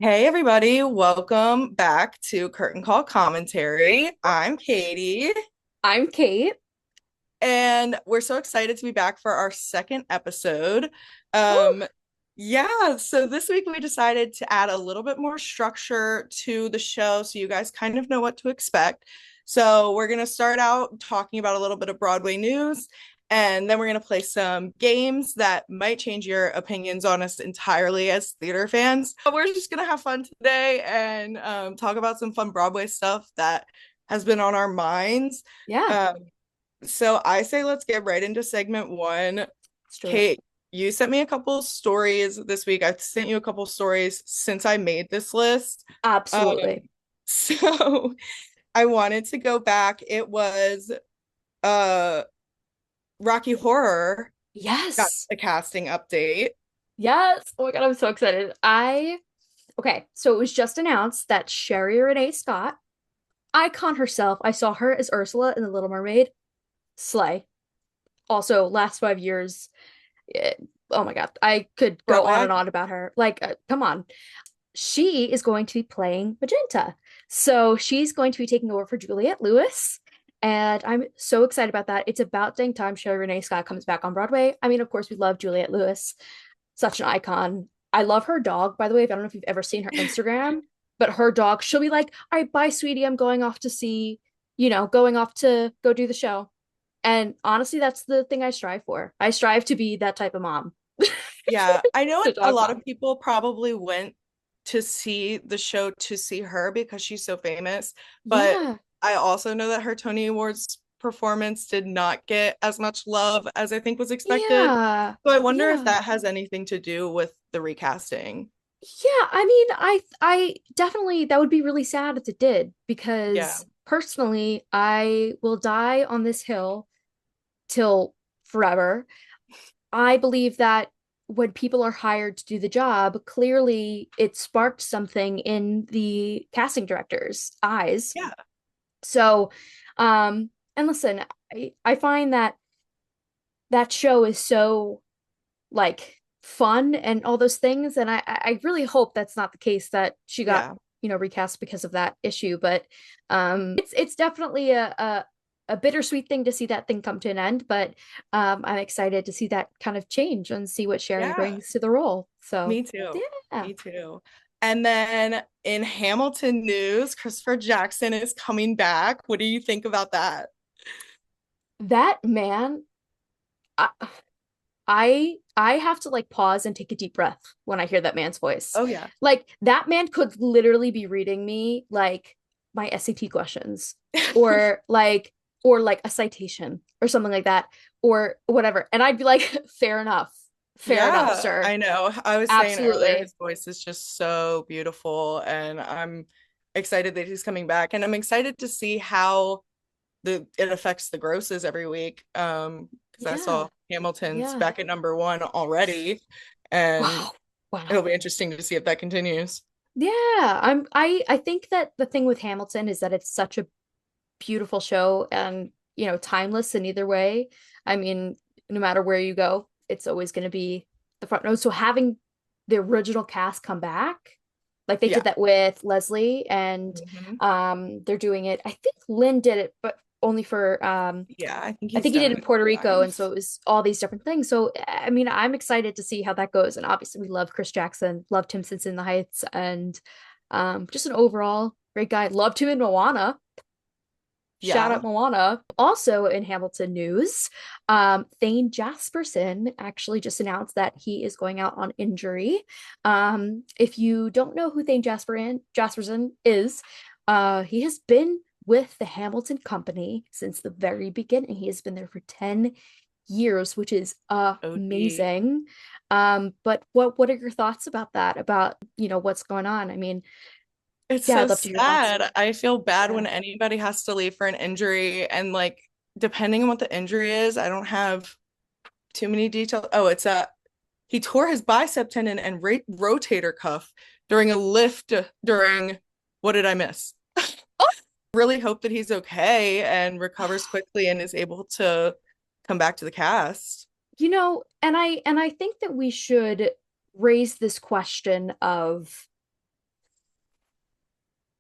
Hey everybody, welcome back to Curtain Call Commentary. I'm Katie, I'm Kate. and we're so excited to be back for our second episode. Woo! Um, yeah, so this week we decided to add a little bit more structure to the show so you guys kind of know what to expect. So we're gonna start out talking about a little bit of Broadway news, and then we're gonna play some games that might change your opinions on us entirely as theater fans. But we're just gonna have fun today and talk about some fun Broadway stuff that has been on our minds. Yeah, Um, so I say let's get right into segment one. let's do it. Kate, you sent me a couple stories this week. I've sent you a couple stories since I made this list. Um, Absolutely. so I wanted to go back. It was uh Rocky Horror got Yes. a casting update. Yes. Oh my God, I'm so excited. Okay, so it was just announced that Sherry Renee Scott, icon herself, I saw her as Ursula in The Little Mermaid. Slay. Also, last 5 years, eh, oh my God, I could go on Broadway. and on about her. Come on. She is going to be playing Magenta. So she's going to be taking over for Juliette Lewis. And I'm so excited about that. It's about dang time Sherry Renee Scott comes back on Broadway. I mean, of course, we love Juliette Lewis, such an icon. I love her dog, by the way. I don't know if you've ever seen her Instagram, but her dog, she'll be like, all right, bye, sweetie. I'm going off to see, going off to go do the show. And honestly, that's the thing I strive for. I strive to be that type of mom, Yeah, I know the a dog lot mom. of people probably went to see the show to see her because she's so famous, but Yeah. I also know that her Tony Awards performance did not get as much love as I think was expected. Yeah. So I wonder if Yeah. that has anything to do with the recasting. Yeah, I mean, I definitely that would be really sad if it did Yeah. because personally, I will die on this hill till forever. I believe that when people are hired to do the job, clearly it sparked something in the casting director's eyes. Yeah. So, and listen, I find that that show is so like fun and all those things. And I really hope that's not the case that she got, Yeah. recast because of that issue. But it's definitely a bittersweet thing to see that thing come to an end. But I'm excited to see that kind of change and see what Sherry Yeah. brings to the role. So Me too. yeah. Me too. And then in Hamilton news, Christopher Jackson is coming back. What do you think about that? That man, I, I have to like pause and take a deep breath when I hear that man's voice. Oh yeah. Like that man could literally be reading me like my SAT questions or like a citation or something like that or whatever. And I'd be like, fair enough. Fair enough, Yeah, sir. I know. I was saying earlier, Absolutely. his voice is just so beautiful, and I'm excited that he's coming back, and I'm excited to see how the it affects the grosses every week. Because I saw Yeah. Hamilton's Yeah. back at number one already, and Wow. it'll Wow. be interesting to see if that continues. Yeah. I think that the thing with Hamilton is that it's such a beautiful show and, timeless in either way. I mean, no matter where you go, it's always going to be the front row. So having the original cast come back, like they Yeah. did that with Leslie and Mhm. they're doing it. I think Lynn did it, but only for Yeah, I think I he's think he done did it in a Puerto couple Rico, and so times. it was all these different things. So I mean, I'm excited to see how that goes. And obviously, we love Chris Jackson, loved him since In the Heights, and just an overall great guy. Loved him in Moana. Shout Yeah. out Moana. Also in Hamilton news, Thane Jasperson actually just announced that he is going out on injury. If you don't know who Jasperson is, he has been with the Hamilton Company since the very beginning. He has been there for 10 years, which is OG. amazing. But what are your thoughts about that? About, what's going on? I mean, It's yeah, so I'd love to hear your thoughts. sad. I feel bad Yeah. when anybody has to leave for an injury. And like, depending on what the injury is, I don't have too many details. Oh, it's he tore his bicep tendon and rotator cuff during a lift during what did I miss? Really hope that he's okay and recovers quickly and is able to come back to the cast. And I think that we should raise this question of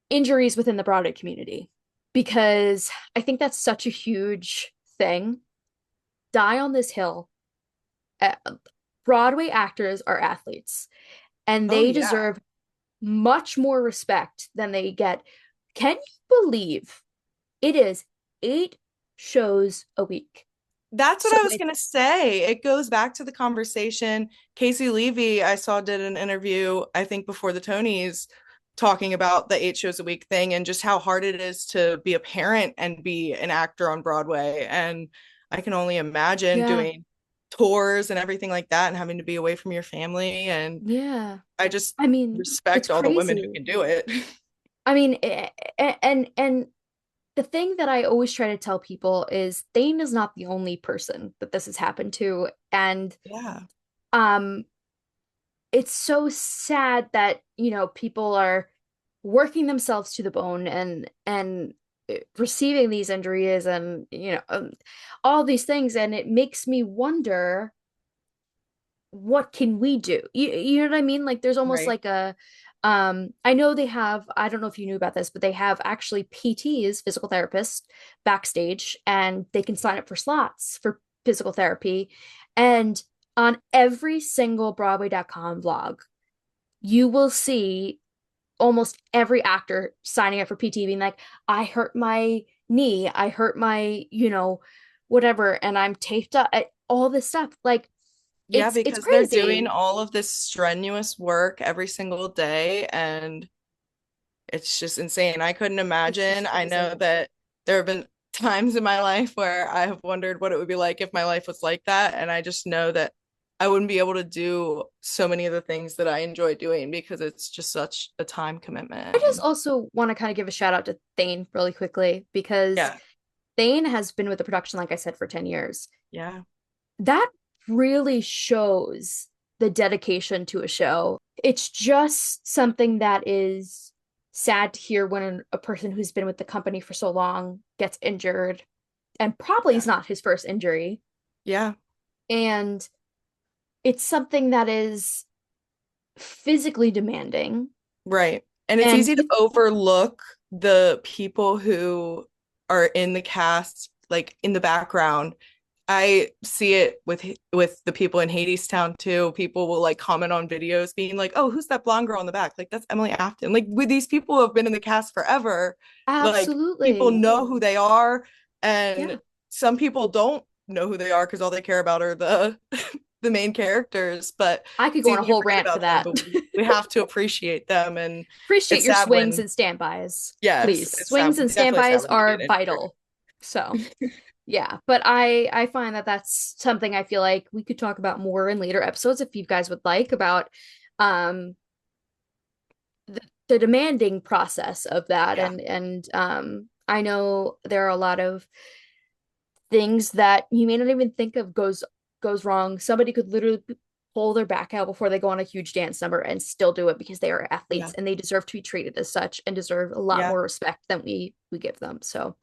injuries within the Broadway community because I think that's such a huge thing. Die on this hill. Uh, Broadway actors are athletes and Oh they yeah. deserve much more respect than they get. Can you believe it is 8 shows a week? That's what So I was it's, gonna say. It goes back to the conversation. Casey Levy, I saw, did an interview, I think before the Tonys, talking about the 8 shows a week thing and just how hard it is to be a parent and be an actor on Broadway. And I can only imagine yeah, doing tours and everything like that and having to be away from your family. And yeah. I just I mean, it's respect all the women who crazy. can do it. I mean, and the thing that I always try to tell people is Thane is not the only person that this has happened to. And Yeah. um it's so sad that, people are working themselves to the bone and receiving these injuries and, all these things. And it makes me wonder, what can we do? You know what I mean? Like there's almost Right. like a I know they have, I don't know if you knew about this, but they have actually PTs, physical therapists, backstage, and they can sign up for slots for physical therapy. And on every single Broadway.com vlog, you will see almost every actor signing up for PT being like, I hurt my knee, I hurt my, whatever, and I'm taped up, all this stuff. Like Yeah, it's because they're doing crazy. all of this strenuous work every single day, and it's just insane. I couldn't It's imagine. just I know crazy. that there have been times in my life where I have wondered what it would be like if my life was like that. And I just know that I wouldn't be able to do so many of the things that I enjoy doing because it's just such a time I just commitment. also want to kind of give a shout out to Thane really quickly because Yeah. Thane has been with the production, like I said, for 10 years. Yeah. That really shows the dedication to a show. It's just something that is sad to hear when a person who's been with the company for so long gets injured, and probably Yeah. is not his first injury. Yeah. And it's something that is physically demanding. Right. And it's And easy to overlook the people who are in the cast, like in the background. I see it with the people in Hadestown too. People will like comment on videos being like, "Oh, who's that blonde girl in the back?" Like that's Emily Afton. Like with these people who have been in the cast forever, like people absolutely, know who they are, yeah, and some people don't know who they are because all they care about are the the main characters. But I could it's go on a easy to whole forget rant for about them. that. But we have to appreciate them, and Appreciate it's your sad swings when and standbys, yes, please. it's sad, Swings and definitely sad standbys when they get are injured. vital. So, yeah, but I find that that's something I feel like we could talk about more in later episodes if you guys would like, about um the demanding process of that. Yeah, And I know there are a lot of things that you may not even think of goes wrong. Somebody could literally pull their back out before they go on a huge dance number and still do it because they are yeah, athletes and they deserve to be treated as such and deserve a lot yeah. more respect than we give them. So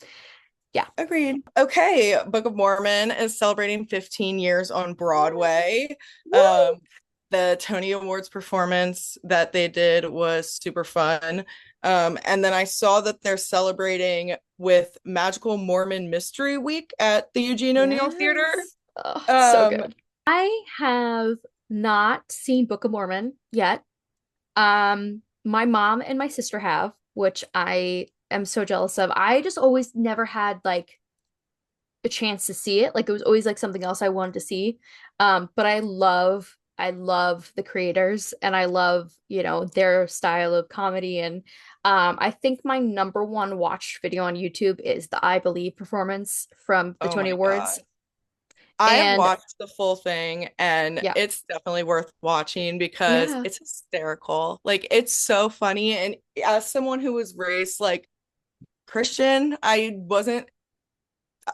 yeah. Agreed. Okay, Book of Mormon is celebrating 15 years on Broadway. Woo! The Tony Awards performance that they did was super fun. And then I saw that they're celebrating with Magical Mormon Mystery Week at the Eugene O'Neill Theater. Yes. Oh, it's so Um, good. I have not seen Book of Mormon yet. My mom and my sister have, which I am so jealous of. I just always never had like a chance to see it. Like it was always like something else I wanted to see. But I love the creators and I love, their style of comedy. And I think my number one watched video on YouTube is the I Believe performance from the oh Tony my Awards. God. I have And watched the full thing and yeah, it's definitely worth watching because yeah, it's hysterical. Like it's so funny. And as someone who was raised like Christian, I wasn't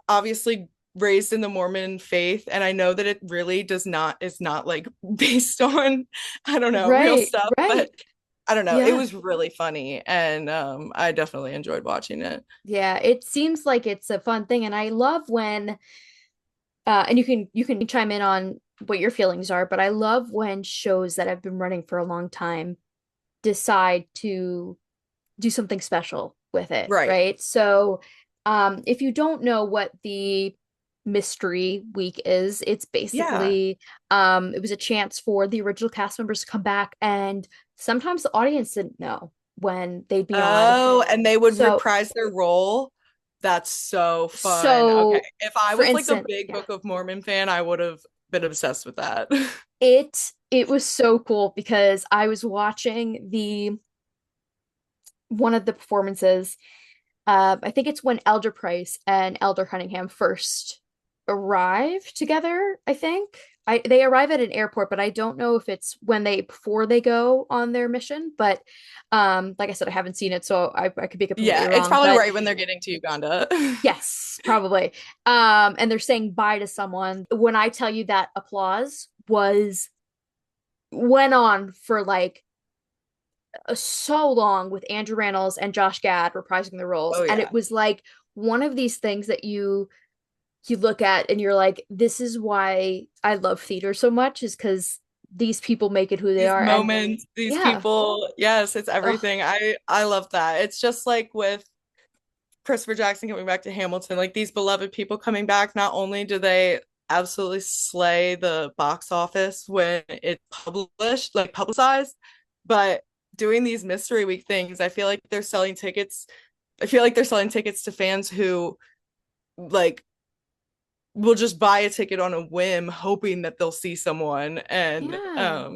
obviously raised in the Mormon faith, and I know that it really does not is not like based on I don't know, real right, stuff, but right. I don't know. It Yeah. was really funny and I definitely enjoyed watching it. Yeah, it seems like it's a fun thing, and I love when and you can chime in on what your feelings are, but I love when shows that have been running for a long time decide to do something special with it, Right. right? So, if you don't know what the mystery week is, it's Yeah. basically it was a chance for the original cast members to come back, and sometimes the audience didn't know when they'd be on. Oh, and they would So, reprise their role. That's so fun. Okay. so If I for was like a instance, big yeah, Book of Mormon fan, I would have been obsessed with that. it was so cool because I was watching the one of the performances. I think it's when Elder Price and Elder Cunningham first arrive together, I think. They arrive at an airport, but I don't know if it's when they before they go on their mission. But like I said, I haven't seen it, so I could be completely Yeah, it's wrong. probably But right when they're getting to Uganda. yes, probably. And they're saying bye to someone. When I tell you that applause was went on for like so long with Andrew Rannells and Josh Gad reprising the roles, Oh and it yeah. was like one of these things that you look at and you're like, this is why I love theater so much, is because these people make it who they These are. And moments, these yeah, people, yes, it's ugh, everything. I love that. It's just like with Christopher Jackson coming back to Hamilton, like these beloved people coming back, not only do they absolutely slay the box office when it's published, like publicized, but doing these mystery week things, I feel like they're selling tickets. I feel like they're selling tickets to fans who like will just buy a ticket on a whim, hoping that they'll see someone. And yeah,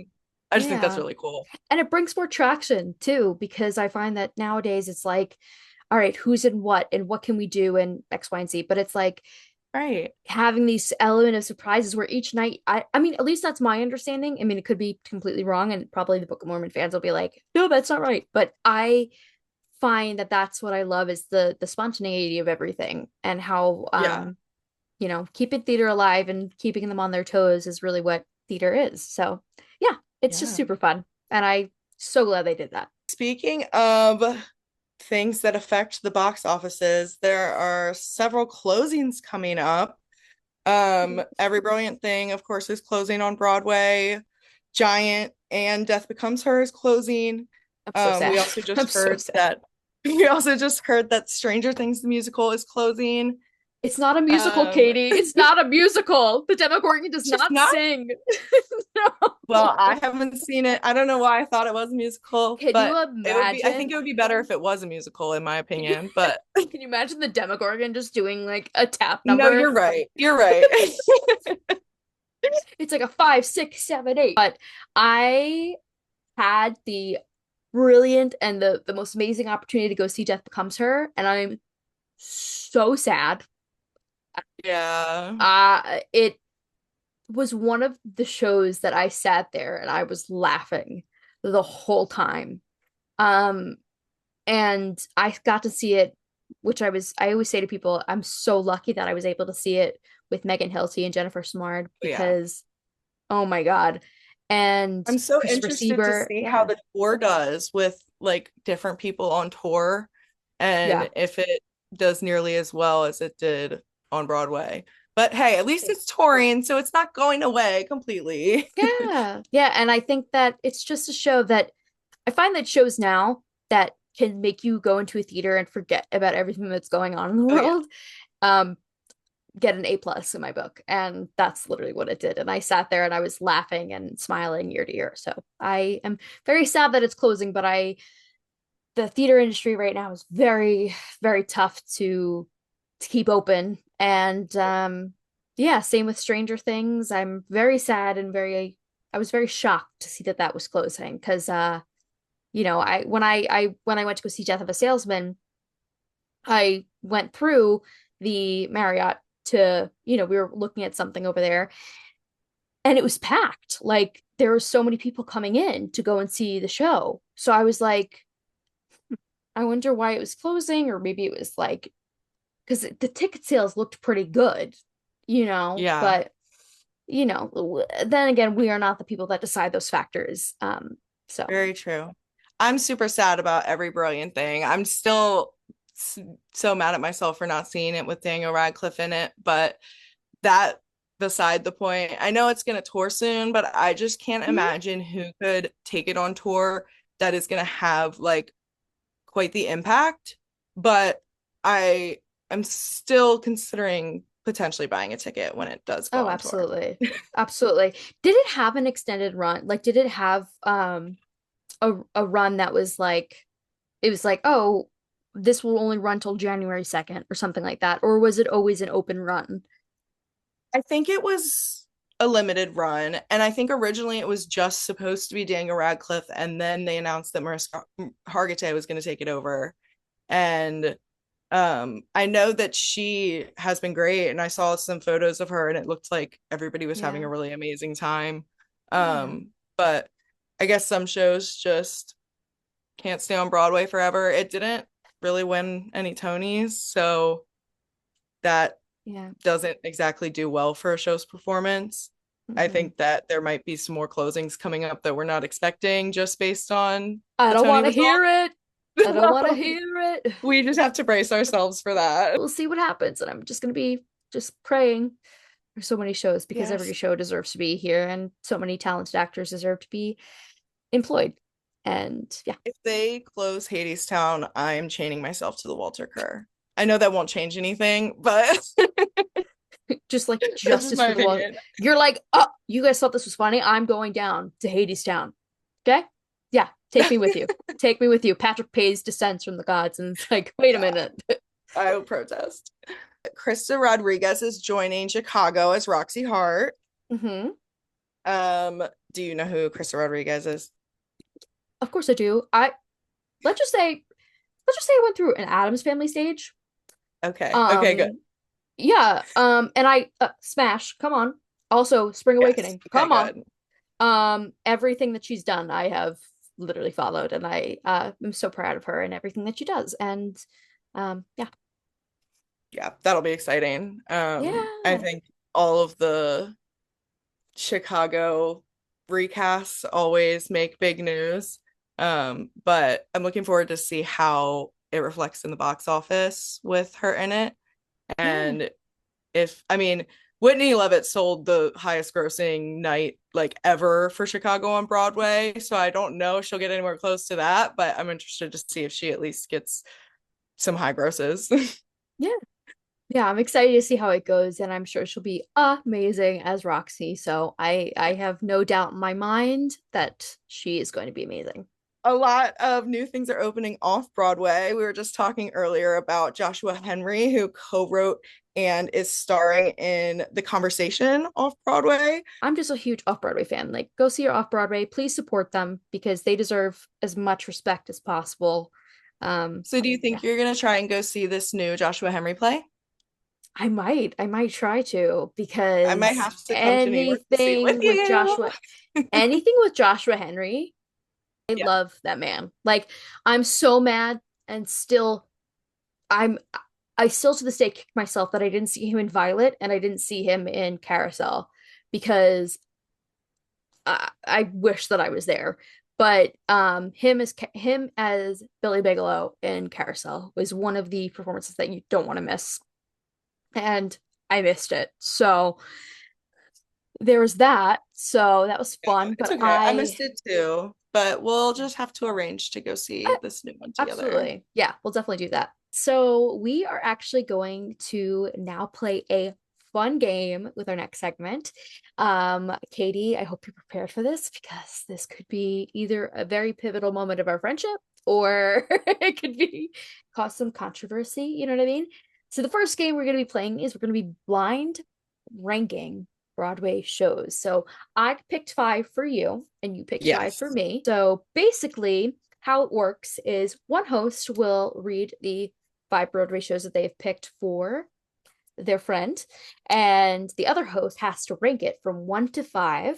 I just think that's yeah. really cool. And it brings more traction too, because I find that nowadays it's like, all right, who's in what and what can we do and X, Y, and Z. But it's like Right. having these element of surprises where each night I mean, at least that's my understanding. I mean, it could be completely wrong, and probably the Book of Mormon fans will be like, no, that's not right. But I find that that's what I love, is the spontaneity of everything, and how Yeah. keeping theater alive and keeping them on their toes is really what theater is. So yeah, it's just Yeah. super fun. And I so glad they did that. Speaking of things that affect the box offices, there are several closings coming up. Every Brilliant Thing, of course, is closing on Broadway. Giant and Death Becomes Her is closing. I'm so We sad. also I'm just so heard sad. that we also just heard that Stranger Things the musical is closing. It's not a musical, Um, Katie. It's not a musical. The Demogorgon does it's just not not. sing. Well, I No. haven't seen it. I don't know why I thought it was a musical, Can you but I think imagine? it would be better if it was a musical, in my Can you opinion. But can you imagine the Demogorgon just doing like a tap no, number? you're right. You're right. It's like a 5, 6, 7, 8. But I had the brilliant and the most amazing opportunity to go see Death Becomes Her, and I'm so sad. Yeah. It was one of the shows that I sat there and I was laughing the whole time. Um, and I got to see it, which I always say to people, I'm so lucky that I was able to see it with Megan Hilty and Jennifer Smart, Yeah. because oh my God. And I'm so Christopher interested to Sieber, see how yeah, the tour does with like different people on tour yeah. and if it does nearly as well as it did on Broadway. But hey, at least it's touring, so it's not going away completely. Yeah. Yeah. And I think that it's just a show that I find that shows now that can make you go into a theater and forget about everything that's going on in the Oh yeah. world. Um, get an A+ in my book. And that's literally what it did. And I sat there and I was laughing and smiling ear to ear. So I am very sad that it's closing, but the theater industry right now is very, very tough to keep open. And yeah, same with Stranger Things. I'm very sad and I was very shocked to see that that was closing, because I when I went to go see Death of a Salesman, I went through the Marriott to, we were looking at something over there, and it was packed. Like there were so many people coming in to go and see the show. So I was like, I wonder why it was closing, or maybe it was like because the ticket sales looked pretty good, Yeah, but then again, we are not the people that decide those factors. So very true. I'm super sad about Every Brilliant Thing. I'm still so mad at myself for not seeing it with Daniel Radcliffe in it, but that beside the point. I know it's going to tour soon, but I just can't mhm. imagine who could take it on tour that is going to have like quite the impact, but I am still considering potentially buying a ticket when it does go Oh, on tour. absolutely. Absolutely. Did it have an extended run? Like, did it have a run that was like it was like, oh, this will only run till January 2nd or something like that? Or was it always an open run? I think it was a limited run, and I think originally it was just supposed to be Daniel Radcliffe, and then they announced that Mariska Hargitay was going to take it over. And I know that she has been great, and I saw some photos of her, and it looked like everybody was having Yeah. a really amazing time. Yeah. But I guess some shows just can't stay on Broadway forever. It didn't really win any Tonys, so that Yeah. doesn't exactly do well for a show's performance. I Hmm. think that there might be some more closings coming up that we're not expecting just based on I the don't Tony want to hear results. it. I don't want to hear it. We just have to brace ourselves for that. We'll see what happens. And I'm just going to be just praying for so many shows because every Yes. show deserves to be here and so many talented actors deserve to be employed. And yeah, If they close Hadestown, I'm chaining myself to the Walter Kerr. I know that won't change anything, but just like that's just justice my for the world. opinion. You're like, oh, you guys thought this was funny. I'm going down to Hadestown. Okay? Yeah, take me with you. Take me with you. Patrick Pay's descends from the gods. And it's like, wait a Yeah, minute. I will protest. Krista Rodriguez is joining Chicago as Roxy Hart. Hmm. Um, do you know who Krista Rodriguez is? Of course I do. Let's just say let's just say I went through an Addams Family stage. Okay. Okay, good. Um, yeah. And I Smash, come on. Also, Spring Yes. Awakening, Okay, come on. good. Everything that she's done, I have literally followed, and I am so proud of her and everything that she does. And yeah, Yeah, that'll be exciting. I yeah, think all of the Chicago recasts always make big news. But I'm looking forward to see how it reflects in the box office with her in it. yeah. And if I mean Whitney Levitt sold the highest grossing night like ever for Chicago on Broadway, so I don't know if she'll get anywhere close to that, but I'm interested to see if she at least gets some high grosses. Yeah. Yeah, I'm excited to see how it goes, and I'm sure she'll be amazing as Roxy. So I have no doubt in my mind that she is going to be amazing. A lot of new things are opening off Broadway. We were just talking earlier about Joshua Henry, who co-wrote and is starring in The Conversation off Broadway. I'm just a huge off-Broadway fan. Like, go see your off-Broadway. Please support them because they deserve as much respect as possible. So do you Yeah, think you're gonna try and go see this new Joshua Henry play? I might try to I might because have to come to New York to see it with you. Anything with Joshua Henry, I Yeah. love that man. Like, I'm so mad and still I'm I still to this day kick myself that I didn't see him in Violet and I didn't see him in Carousel because I wish that I was there. But him as Billy Bigelow in Carousel was one of the performances that you don't want to miss. And I missed it. So there was that. So that was fun. It's But okay. I missed it too, but we'll just have to arrange to go see this new one together. absolutely. Yeah, we'll definitely do that. So we are actually going to now play a fun game with our next segment. Katie, I hope you're prepared for this because this could be either a very pivotal moment of our friendship or it could be cause some controversy. You know what I mean? So the first game we're going to be playing is we're going to be blind ranking Broadway shows. So I picked five for you and you picked five for Yes. me. So basically, how it works is one host will read the five Broadway shows that they've picked for their friend, and the other host has to rank it from one to five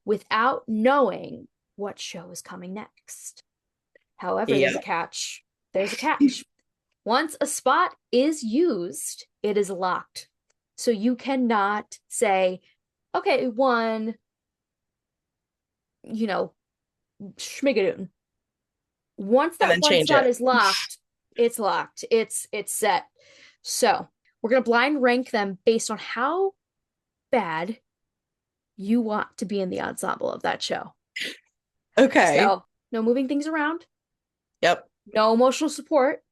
without knowing what show is coming next. However, there's a Yeah. catch. There's a catch. Once a spot is used, it is locked. So you cannot say, okay, one, you know, schmigadoon. Once And that then one change spot it. is locked, it's locked. It's set. So we're gonna blind rank them based on how bad you want to be in the ensemble of that show. Okay. So no moving things around. Yep. No emotional support,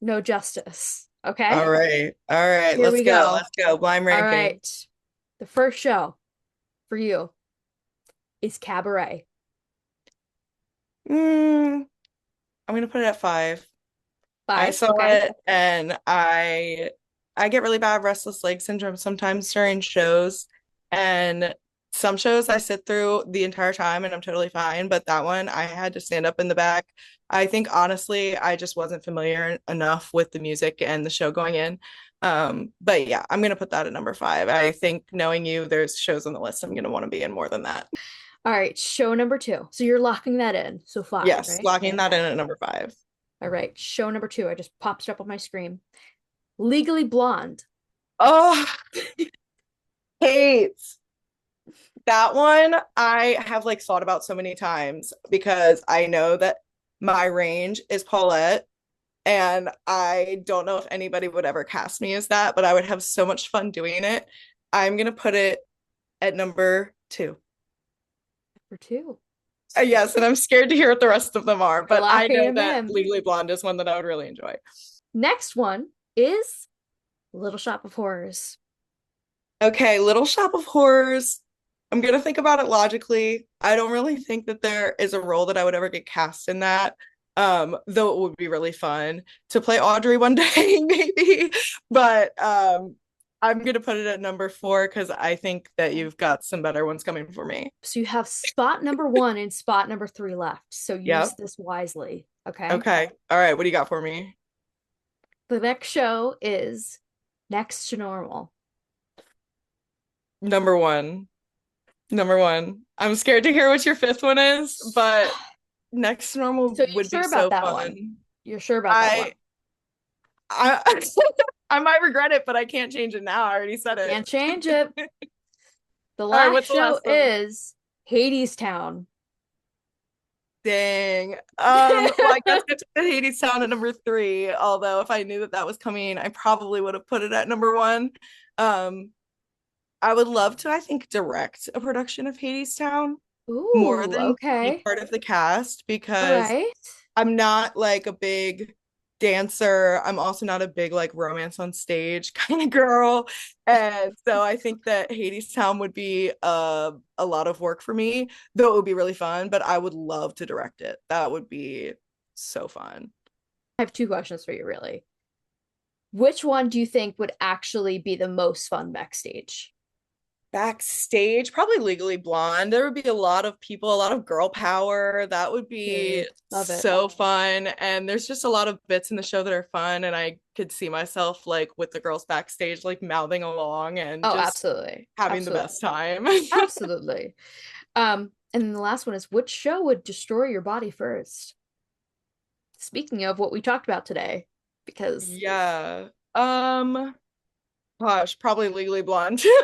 no justice. Okay? All right. All right. Here Let's we go. go. Let's go. Blind All ranking. right. The first show for you is Cabaret. Mm, I'm gonna put it at 5. I Five. saw Okay. it and I get really bad restless leg syndrome sometimes during shows. And some shows I sit through the entire time and I'm totally fine, but that one I had to stand up in the back. I think honestly, I just wasn't familiar enough with the music and the show going in. But yeah, I'm gonna put that at number 5. I think knowing you, there's shows on the list I'm gonna want to be in more than that. All right. Show number two. So you're locking that in. So five, Yes, right? locking that Okay. in at number 5. All right. Show number two. I just popped it up on my screen. Legally Blonde. Oh, Kate. That one I have like thought about so many times because I know that my range is Paulette and I don't know if anybody would ever cast me as that, but I would have so much fun doing it. I'm gonna put it at number 2. Number two. Yes, and I'm scared to hear what the rest of them are, You're but I locking know him that in. Legally Blonde is one that I would really enjoy. Next one is Little Shop of Horrors. Okay, Little Shop of Horrors. I'm gonna think about it logically. I don't really think that there is a role that I would ever get cast in that. Though it would be really fun to play Audrey one day, maybe. But I'm gonna put it at number 4 because I think that Okay. you've got some better ones coming for me. So you have spot number one and spot number three left. So use Yep. this wisely. Okay. Okay. All right. What do you got for me? The next show is Next to Normal. Number 1. Number 1. I'm scared to hear what your fifth one is, but Next to Normal So you would be sure about so that one? fun. You're sure about that one? I I I might regret it, but I can't change it now. I already said Can't it. change it. The All right, last what's the show last one? is Hades Town. Dang. Well, I guess I took the Hades Town at number 3, although if I knew that that was coming, I probably would have put it at number 1. Um, I would love to, I think, direct a production of Hades Town more Ooh, than be okay. part of the cast All because right. I'm not like a big dancer. I'm also not a big like romance on stage kind of girl. And so I think that Hades Town would be a lot of work for me, though it would be really fun, but I would love to direct it. That would be so fun. I have two questions for you, really. Which one do you think would actually be the most fun backstage? Backstage, probably Legally Blonde. There would be a lot of people, a lot of girl power. That would be Period. Love it. so fun. And there's just a lot of bits in the show that are fun. And I could see myself like with the girls backstage, like mouthing along and Oh, just absolutely. having the Absolutely. best time. Absolutely. And then the last one is which show would destroy your body first? Speaking of what we talked about today, because Yeah. Gosh, probably Legally Blonde too.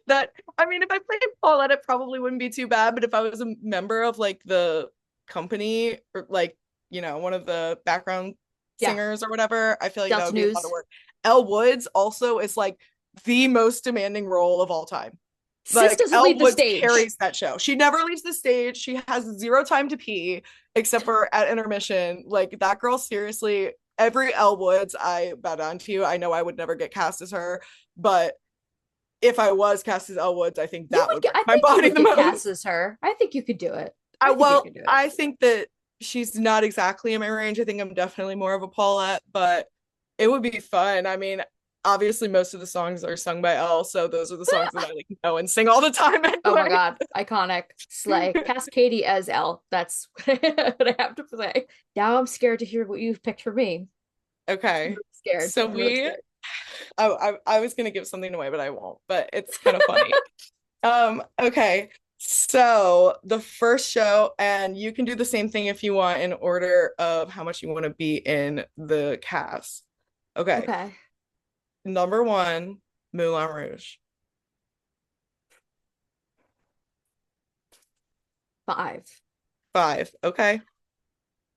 That I mean, if I played Paulette, it probably wouldn't be too bad. But if I was a member of like the company or like, one of the background yeah, singers or whatever, I feel like that Delta would be a lot of News. work. Elle Woods also is like the most demanding role of all time. Sis Like doesn't Elle leave the Woods stage. carries that show. She never leaves the stage. She has zero time to pee except for at intermission. Like that girl, seriously, every Elle Woods, I bow down to you. I know I would never get cast as her, but if I was cast as Elle Woods, I think You that would would get, break I my think you body would the get most. cast as her. I think you could do it. I I think you well, could do it. I think that she's not exactly in my range. I think I'm definitely more of a Paulette, but it would be fun. I mean, obviously most of the songs are sung by Elle, so those are the songs that I like know and sing all the time Oh my anyway. God, iconic. Slay. Cast Katie as Elle. That's what I have to say. Now I'm scared to hear what you've picked for me. I'm Okay. really scared. So I'm really we scared. I was gonna give something away, but I won't. But it's kind of funny. Okay. So the first show, and you can do the same thing if you want in order of how much you want to be in the cast. Okay. Okay. Number 1, Moulin Rouge. 5. 5. Okay.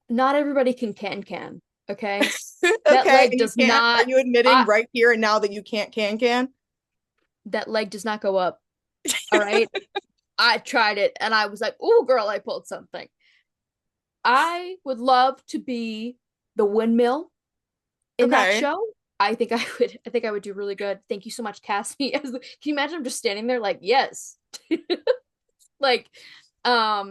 Not everybody can. Okay. That Okay. leg And you does can't. Are not you admitting uh right here and now that you can't can? that leg does not go up. All right. I tried it and I was like, oh girl, I pulled something. I would love to be the windmill in that Okay. show. I think I would do really good. Thank you so much, Cassie. Can you imagine I'm just standing there like, yes. Like, I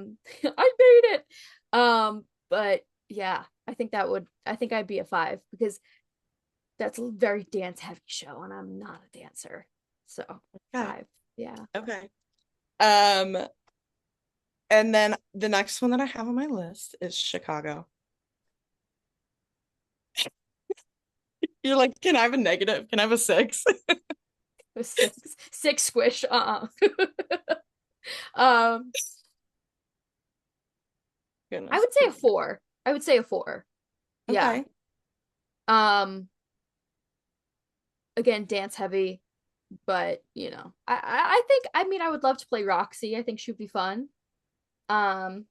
made it. But yeah, I think I'd be a 5 because that's a very dance heavy show and I'm not a dancer. So Okay. 5. Yeah. Okay. Um, and then the next one that I have on my list is Chicago. You're like, can I have a negative? Can I have a 6? 6 squish. Um, I Goodness. would say a 4. I would say a 4. Yeah. Okay. Um, again, dance heavy, but I think I mean I would love to play Roxy. I think she'd be fun. Um,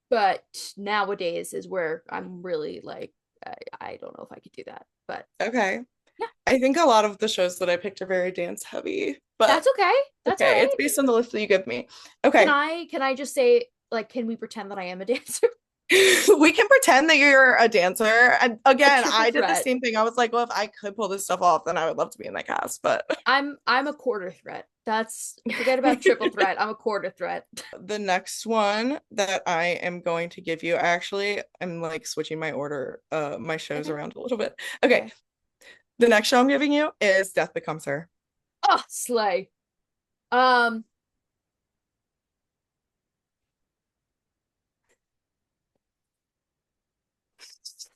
but nowadays is where I'm really like I don't know if I could do that. But Okay. yeah, I think a lot of the shows that I picked are very dance heavy, but that's okay. That's all okay, it's right. based on the list that you give me. Can Okay. I just say like can we pretend that I am a dancer? We can pretend that you're a dancer. And A again, triple I did the threat. same thing. I was like, well, if I could pull this stuff off, then I would love to be in that cast. But I'm a quarter threat. That's forget about triple threat. I'm a quarter threat. the next one that I am going to give you, I actually am like switching my order, my shows Okay. around a little bit. Okay. Okay. The next show I'm giving you is Death Becomes Her. Oh, slay. Um,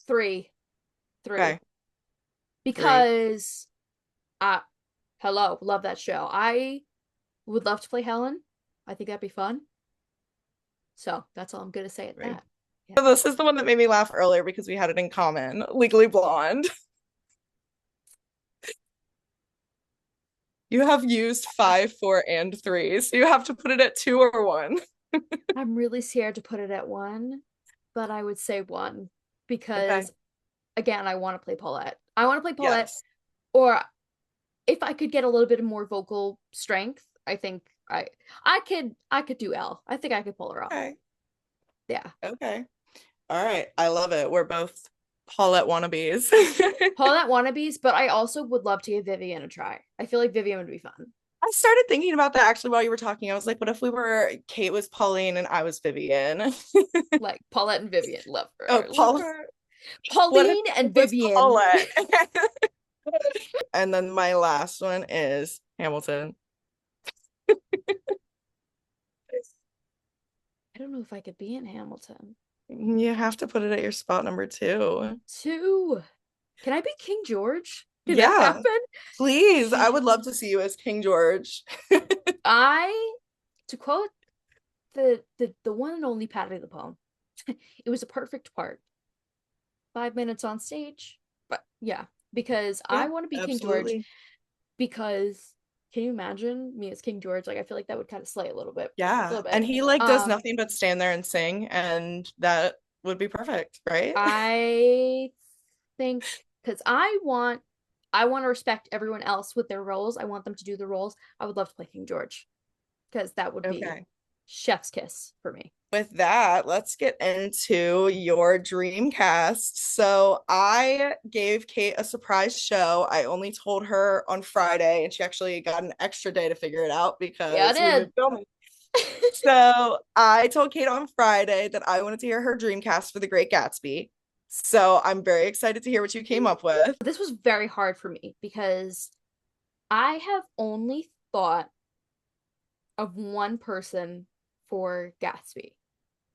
3. 3. Okay. Three. Because uh hello, love that show. I would love to play Helen. I think that'd be fun. So that's all I'm gonna say at Three. that. Yeah. So this is the one that made me laugh earlier because we had it in common. Legally Blonde. You have used I, 5, 4, and 3, so you have to put it at 2 or 1. I'm really scared to put it at 1, but I would say 1 Okay. because again, I want to play Paulette. I want to play Paulette, Yes. or if I could get a little bit more vocal strength, I think I could do Elle. I think I could pull her off. Okay. Yeah. Okay. All right. I love it. We're both Paulette wannabes. Paulette wannabes, but I also would love to give Vivian a try. I feel like Vivian would be fun. I started thinking about that actually while you were talking. I was like, what if we were Kate was Pauline and I was Vivian? Like Paulette and Vivian, love Oh, her, love Paul. her. What if Pauline it and was Vivian. Paulette? And then my last one is Hamilton. I don't know if I could be in Hamilton. You have to put it at your spot number 2. 2. Can I be King George? Can that Yeah, happen? please. I would love King. to see you as King George. I, to quote the one and only Patty the Poem, it was a perfect part. 5 minutes on stage. But yeah, because I Yeah, want to be King George absolutely. because can you imagine me as King George? Like I feel like that would kind of slay a little bit. A Yeah. little bit. And he like does Um, nothing but stand there and sing, and that would be perfect, right? I think because I want to respect everyone else with their roles. I want them to do the roles. I would love to play King George because that would be Okay. chef's kiss for me. With that, let's get into your dream cast. So I gave Kate a surprise show. I only told her on Friday, and she actually got an extra day to figure it out Yeah, I because we've been did. filming. So I told Kate on Friday that I wanted to hear her dream cast for The Great Gatsby. So I'm very excited to hear what you came up with. This was very hard for me because I have only thought of one person for Gatsby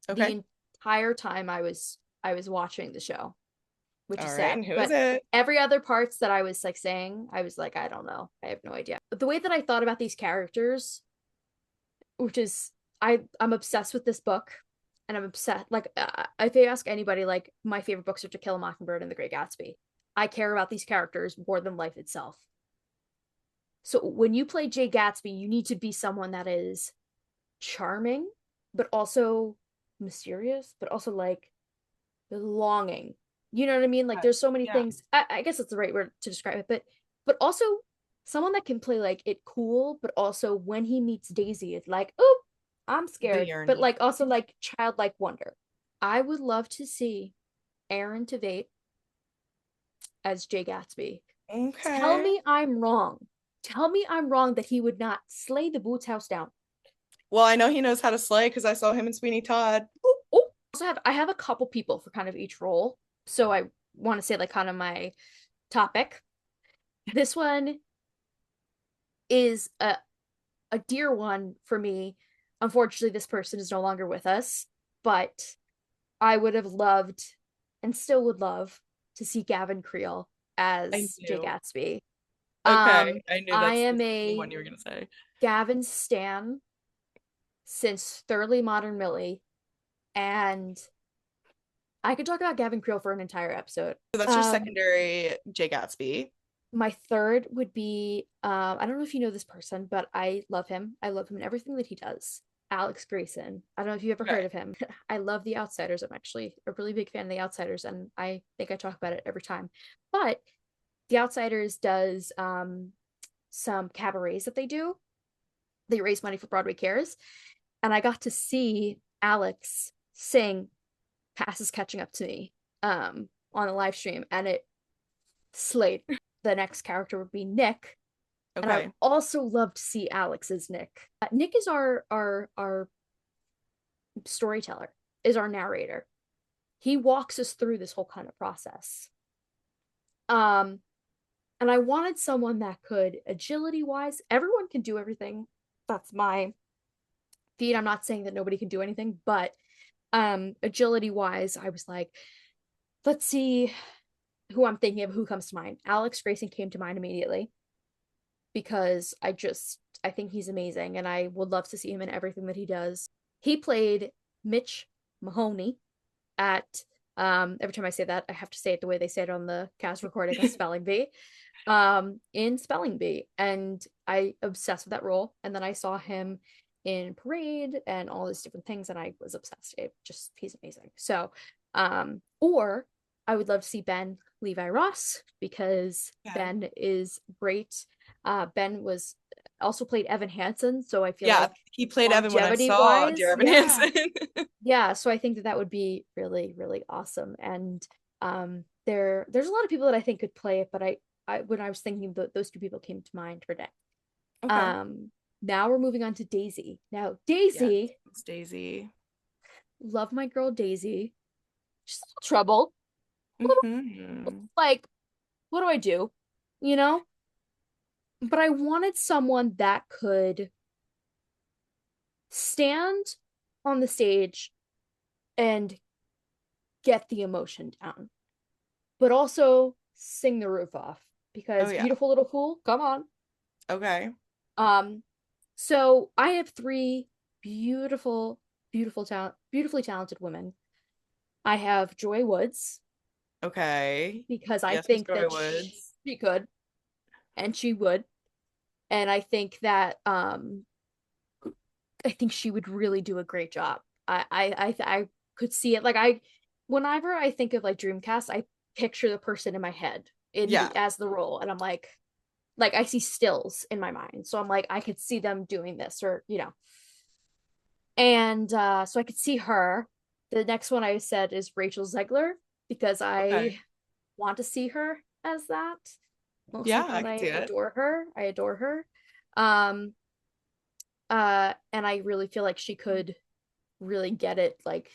Okay. the entire time I was watching the show, which is All right. sad. And who is But it? every other parts that I was like saying, I was like, I don't know. I have no idea. But the way that I thought about these characters, which is I'm obsessed with this book and I'm obsessed like if you ask anybody like my favorite books are To Kill a Mockingbird and The Great Gatsby. I care about these characters more than life itself. So when you play Jay Gatsby, you need to be someone that is charming, but also mysterious, but also like longing. You know what I mean? Like there's so many Yeah. things. I guess that's the right word to describe it, but also someone that can play like it cool, but also when he meets Daisy, it's like, oh, I'm The scared, but yearning. like also like childlike wonder. I would love to see Aaron Tveit as Jay Gatsby. Tell Okay. me I'm wrong. Tell me I'm wrong that he would not slay the Boots house down. Well, I know he knows how to slay because I saw him in Sweeney Todd. Oh, oh. I have a couple people for kind of each role. So I want to say like kind of my topic. This one is a dear one for me. Unfortunately, this person is no longer with us, but I would have loved and still would love to see Gavin Creel I as Jay knew. Gatsby. Okay, I knew I that's am the a one you were gonna say. Gavin stan since Thoroughly Modern Millie, and I could talk about Gavin Creel for an entire episode. So that's your Um, secondary Jay Gatsby. my third would be I don't know if you know this person, but I love him. I love him in everything that he does. Alex Grayson. I don't know if you ever Okay. heard of him. I love The Outsiders. I'm actually a really big fan of The Outsiders, and I think I talk about it every time. But The Outsiders does some cabarets that they do. They raise money for Broadway Cares, and I got to see Alex sing "Past Is Catching Up to Me" on a live stream, and it slayed. The next character would be Nick, and I would Okay. also love to see Alex as Nick. Nick is our storyteller, is our narrator. He walks us through this whole kind of process. Um, and I wanted someone that could agility wise, everyone can do everything. That's my feed. I'm not saying that nobody can do anything, but agility wise, I was like, let's see who I'm thinking of, who comes to mind. Alex Grayson came to mind immediately because I think he's amazing and I would love to see him in everything that he does. He played Mitch Mahoney at every time I say that, I have to say it the way they say it on the cast recording of Spelling Bee. In Spelling Bee. And I obsessed with that role. And then I saw him in Parade and all these different things, and I was obsessed. He's amazing. So, or I would love to see Ben Levi Ross because Okay. Ben is great. Ben was also played Evan Hansen, so I feel Yeah, like he played Evan when I longevity saw wise, Dear Evan yeah, Hansen. yeah. So I think that that would be really, really awesome. And there's a lot of people that I think could play it, but I when I was thinking those two people came to mind for that. Okay. Um, Now we're moving on to Daisy. Now Yes, Daisy, it's Daisy. love my girl Daisy. She's a little trouble. Hmm. Like, what do I do? You know? But I wanted someone that could stand on the stage and get the emotion down, but also sing the roof off Oh because yeah. beautiful little fool, come on. Okay. Um, so I have three beautiful, beautifully talented women. I have Joy Woods Okay. because I Yes, Miss think Joy that Woods. she could and she would, and I think that I think she would really do a great job. I could see it like whenever I think of like Dreamcast, I picture the person in my head in Yeah. the as the role, and I'm like I see stills in my mind, so I'm like I could see them doing this or and so I could see her. The next one I said is Rachel Zegler because I Okay. want to see her as that, mostly Yeah, because I can I see it. adore her. I adore her. Um, and I really feel like she could really get it, like,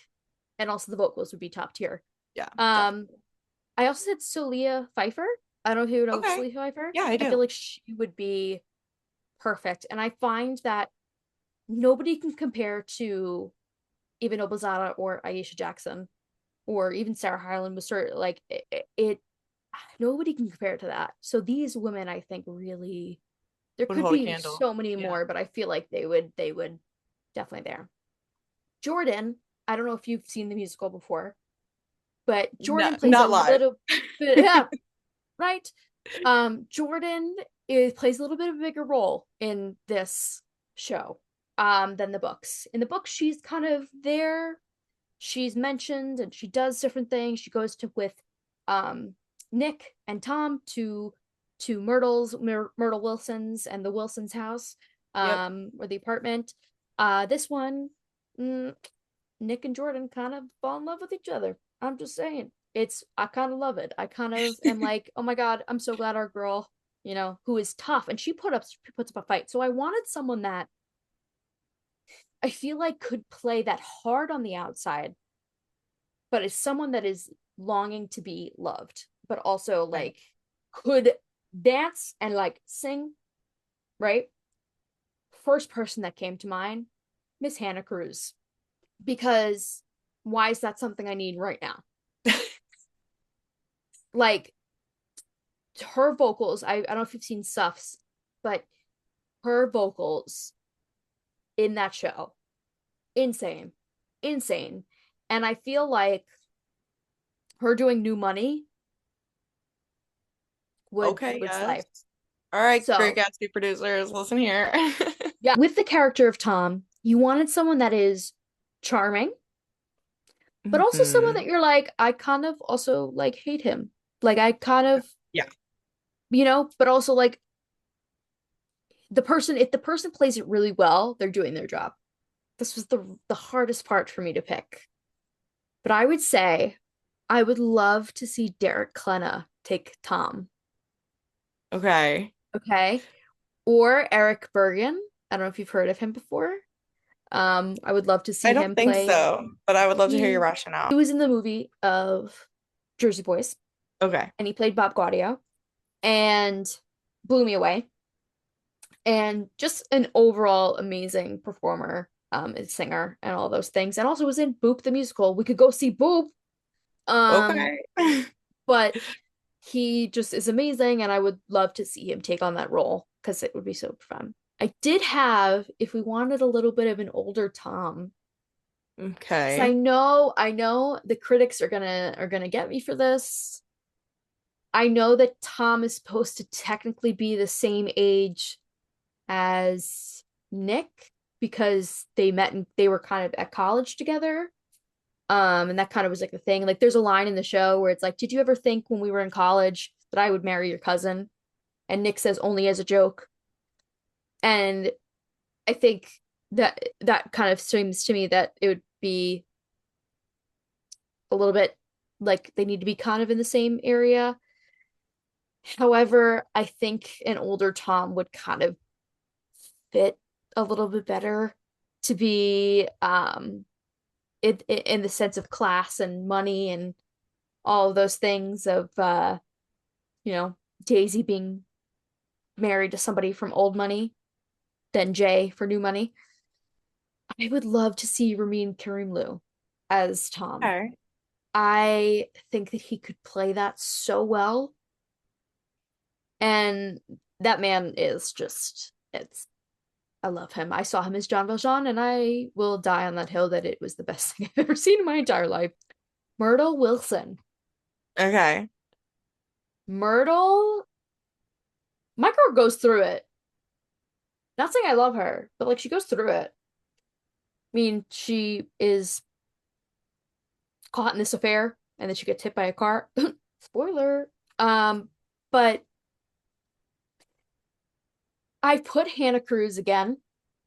and also the vocals would be top tier. Yeah, Um, definitely. I also said Celia Pfeiffer. I don't know who knows Okay. Celia Pfeiffer. Yeah, I I feel do. like she would be perfect, and I find that nobody can compare to even Obazada or Aisha Jackson or even Sarah Hyland was sort of like it nobody can compare to that. So these women I think really there Would could hold a be candle. so many Yeah. more, but I feel like they would definitely there. Jordan, I don't know if you've seen the musical before, but No, Jordan plays a not live. little bit, yeah, right. Jordan plays a little bit of a bigger role in this show than the books. In the books, she's kind of there. She's mentioned and she does different things. She goes to with um Nick and Tom to Myrtle Wilson's and the Wilson's house Yep. or the apartment. This one, mm, Nick and Jordan kind of fall in love with each other. I'm just saying. I kind of love it. I kind of am like, oh my God, I'm so glad our girl, who is tough and she puts up a fight. So I wanted someone that I feel like could play that hard on the outside, but is someone that is longing to be loved, but also Okay. like could dance and like sing, right? First person that came to mind, Miss Hannah Cruz. Because why is that something I need right now? Like her vocals, I don't know if you've seen Suffs, but her vocals in that show, insane, insane. And I feel like her doing New Money would Okay, would slay. yes. All right, Great So Gatsby producers, listen here. yeah, with the character of Tom, you wanted someone that is charming, but also someone that Hmm. you're like, I kind of also like hate him. Like I kind of, Yeah. but also like if the person plays it really well, they're doing their job. This was the hardest part for me to pick. But I would say I would love to see Derek Klena take Tom. Okay. Okay. Or Eric Bergen. I don't know if you've heard of him before. I would love to I see don't him think play. so, but I would love to hear your He rationale. he was in the movie of Jersey Boys Okay. and he played Bob Gaudio and blew me away. And just an overall amazing performer, and singer and all those things. And also was in Boop the musical. We could go see Boop. Um, Okay. but he just is amazing, and I would love to see him take on that role because it would be so fun. I did have, if we wanted a little bit of an older Tom, because I Okay. know, I know the critics are gonna get me for this. I know that Tom is supposed to technically be the same age as Nick because they met and they were kind of at college together. And that kind of was like the thing. Like there's a line in the show where it's like, "Did you ever think when we were in college that I would marry your cousin?" And Nick says only as a joke. And I think that kind of seems to me that it would be a little bit like they need to be kind of in the same area. However, I think an older Tom would kind of fit a little bit better to be in the sense of class and money and all of those things of you know, Daisy being married to somebody from old money than Jay for new money. I would love to see Ramin Karimloo as Tom. Okay. I think that he could play that so well. And that man is just, it's, I love him. I saw him as John Valjean, and I will die on that hill that it was the best thing I've ever seen in my entire life. Myrtle Wilson. Okay. Myrtle, my girl goes through it. Not saying I love her, but like she goes through it. I mean, she is caught in this affair and then she gets hit by a car. Spoiler. But I put Hannah Cruz again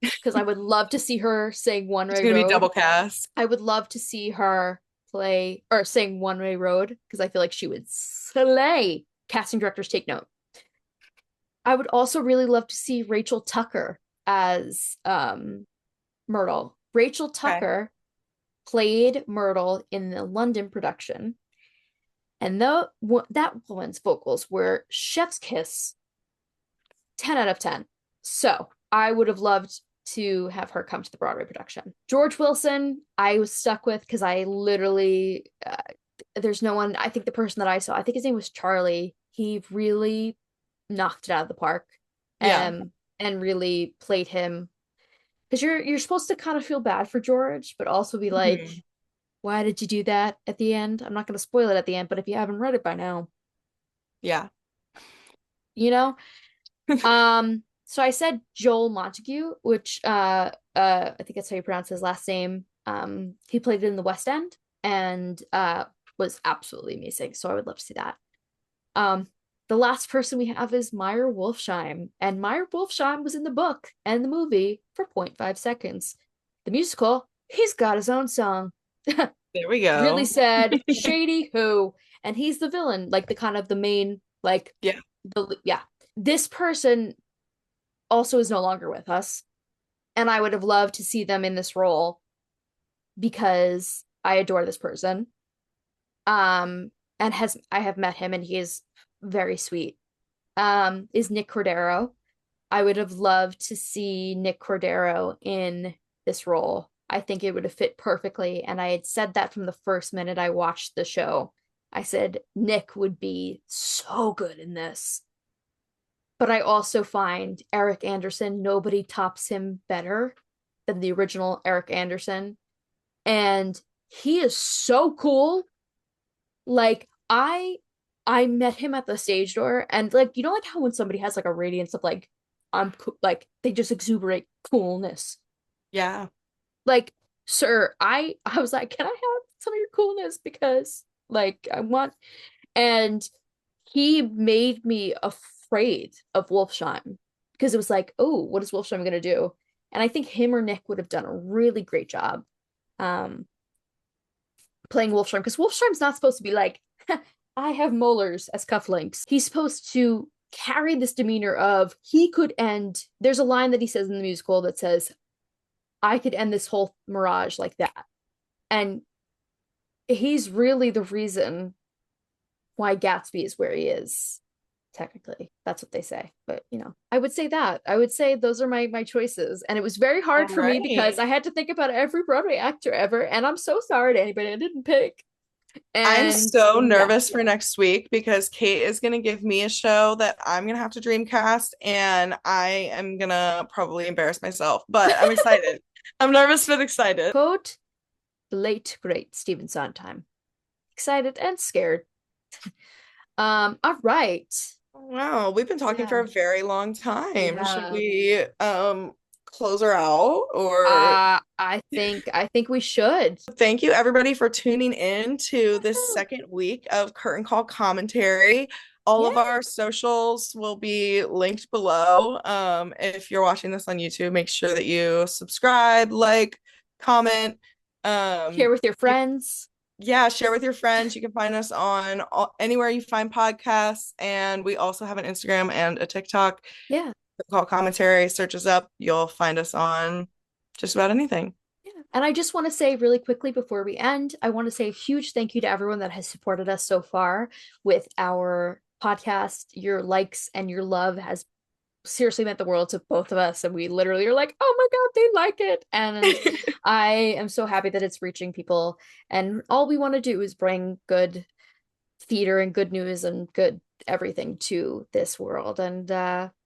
because I would love to see her sing One It's Way gonna be Road. double cast. I would love to see her play or sing One Way Road because I feel like she would slay. Casting directors take note. I would also really love to see Rachel Tucker as Myrtle. Rachel Okay. Tucker played Myrtle in the London production, and that woman's vocals were chef's kiss, 10 out of 10. So I would have loved to have her come to the Broadway production. George Wilson, I was stuck with because I literally, there's no one, I think the person that I saw, I think his name was Charlie. He really knocked it out of the park, Yeah. and really played him because you're supposed to kind of feel bad for George, but also be like, Mhm. why did you do that at the end? I'm not going to spoil it at the end, but if you haven't read it by now, Yeah. you know? So I said Joel Montague, which I think that's how you pronounce his last name. He played it in the West End and was absolutely amazing. So I would love to see that. Um, the last person we have is Meyer Wolfsheim, and Meyer Wolfsheim was in the book and the movie for 0.5 seconds. The musical, he's got his own song. There we Really go. sad, shady who, and he's the villain, like the kind of the main, like Yeah. the yeah. This person also is no longer with us, and I would have loved to see them in this role because I adore this person. And has I have met him and he is very sweet. Is Nick Cordero. I would have loved to see Nick Cordero in this role. I think it would have fit perfectly. And I had said that from the first minute I watched the show. I said Nick would be so good in this. But I also find Eric Anderson, nobody tops him better than the original Eric Anderson. And he is so cool. Like I met him at the stage door and like you know like how when somebody has like a radiance of like like they just exuberate coolness. Yeah. Like, sir, I was like, can I have some of your coolness because like I want and he made me afraid of Wolfsheim because it was like, oh, what is Wolfsheim gonna do? And I think him or Nick would have done a really great job um playing Wolfsheim because Wolfsheim's not supposed to be like, I have molars as cufflinks. He's supposed to carry this demeanor of he could end. There's a line that he says in the musical that says, I could end this whole mirage like that. And he's really the reason why Gatsby is where he is. Technically, that's what they say. But you know, I would say that. I would say those are my choices. And it was very All hard for me because right. I had to think about every Broadway actor ever. And I'm so sorry to anybody I didn't pick. I'm And so yeah, nervous for next week because Kate is going to give me a show that I'm going to have to dreamcast, and I am going to probably embarrass myself, but I'm excited. I'm nervous but excited. quote the late great Stephen Sondheim. Excited and scared. All right. Wow, we've been talking for Yeah, a very long we time. Should have. we close her out or I think we should. thank you everybody for tuning in to this second week of Curtain Call commentary. All Yeah. of our socials will be linked below. If you're watching this on YouTube, make sure that you subscribe, like, comment. Share Um, with your you, yeah. yeah, share with your friends. You can find us on anywhere you find podcasts, and we also have an Instagram and a TikTok. Yeah. Call commentary. Search us up. You'll find us on just about anything. Yeah. And I just want to say really quickly before we end, I want to say a huge thank you to everyone that has supported us so far with our podcast. Your likes and your love has seriously meant the world to both of us. And we literally are like, oh my God, they like it. And I am so happy that it's reaching people. And all we want to do is bring good theater and good news and good everything to this world. And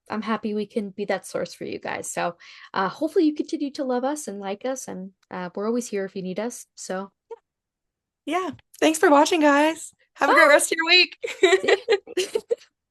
I'm happy we can be that source for you guys. So hopefully you continue to love us and like us. And we're always here if you need us. So Yeah. Thanks for watching, guys. Have a great bye. rest of your See week. ya.